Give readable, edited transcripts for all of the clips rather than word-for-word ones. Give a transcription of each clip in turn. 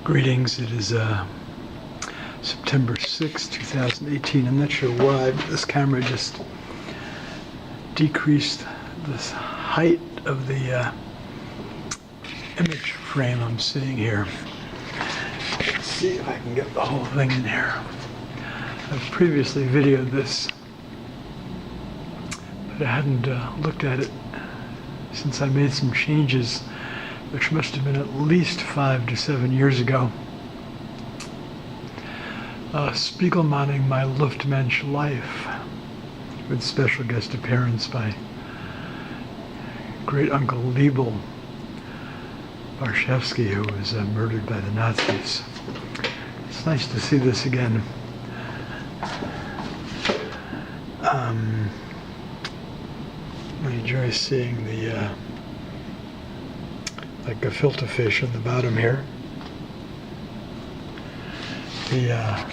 Greetings, it is September 6, 2018. I'm not sure why, but this camera just decreased the height of the image frame I'm seeing here. Let's see if I can get the whole thing in here. I've previously videoed this, but I hadn't looked at it since I made some changes, which must have been at least 5 to 7 years ago. Spiegelmann'ing my Luftmensch Life, with special guest appearance by great uncle Liebel Barshevsky, who was murdered by the Nazis. It's nice to see this again. I enjoy seeing the like gefilte fish on the bottom here. The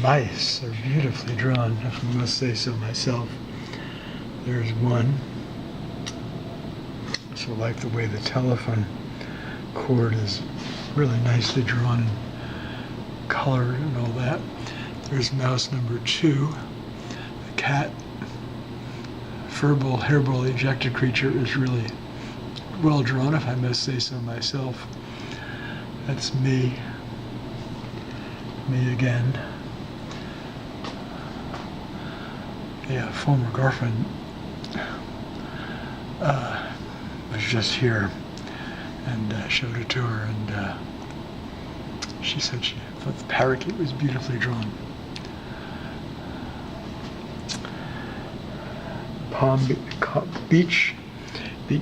mice are beautifully drawn, if I must say so myself. There's one. I also like the way the telephone cord is really nicely drawn and colored and all that. There's mouse number 2, the cat. Furball, hairball ejected creature is really well drawn, if I must say so myself. That's me. Me again. Yeah, former girlfriend was just here and showed it to her, and she said she thought the parakeet was beautifully drawn. Palm Beach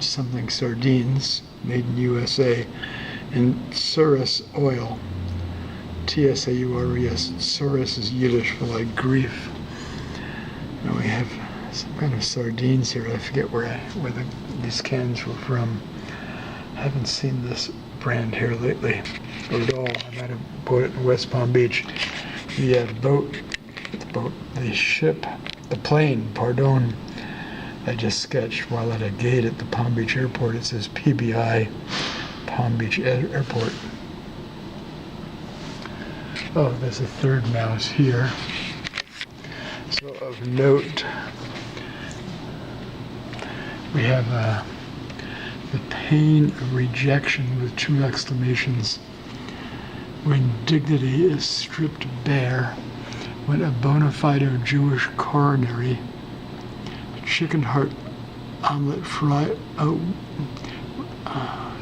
something sardines, made in USA, and Tsaurus oil. Tsaurs. Tsaurus is Yiddish for like grief. And we have some kind of sardines here. I forget where these cans were from. I haven't seen this brand here lately, or at all. I might have bought it in West Palm Beach. The plane, pardon, I just sketched while at a gate at the Palm Beach Airport. It says PBI, Palm Beach Airport. Oh, there's a third mouse here. So of note, we have the pain of rejection with 2 exclamations. When dignity is stripped bare, when a bona fide Jewish coronary, chicken heart omelet fry,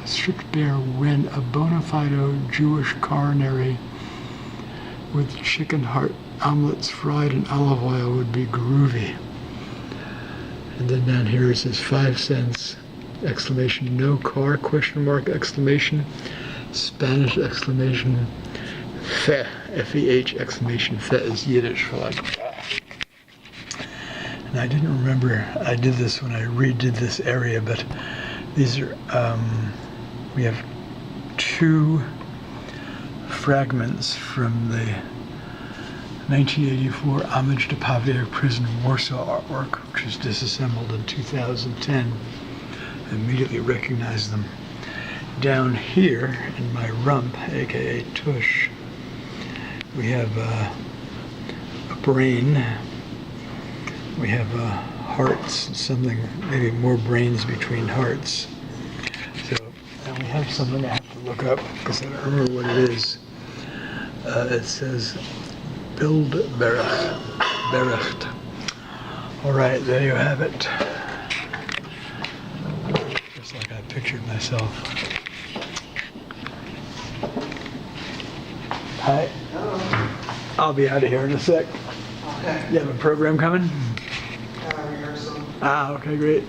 stripped bare when a bona fide Jewish coronary with chicken heart omelets fried in olive oil would be groovy. And then down here it says 5 cents, exclamation, no car, question mark, exclamation, Spanish exclamation, fe, F-E-H, exclamation, fe is Yiddish for like, and I didn't remember, I did this when I redid this area, but these are, we have 2 fragments from the 1984 Homage to Pavia Prison Warsaw artwork, which was disassembled in 2010. I immediately recognized them. Down here in my rump, aka tush, we have a brain. We have hearts, something, maybe more brains between hearts. So, and we have something I have to look up because I don't remember what it is. It says Bild Berecht. All right, there you have it. Just like I pictured myself. Hi. I'll be out of here in a sec. Okay. You have a program coming? Rehearsal. Ah, okay, great.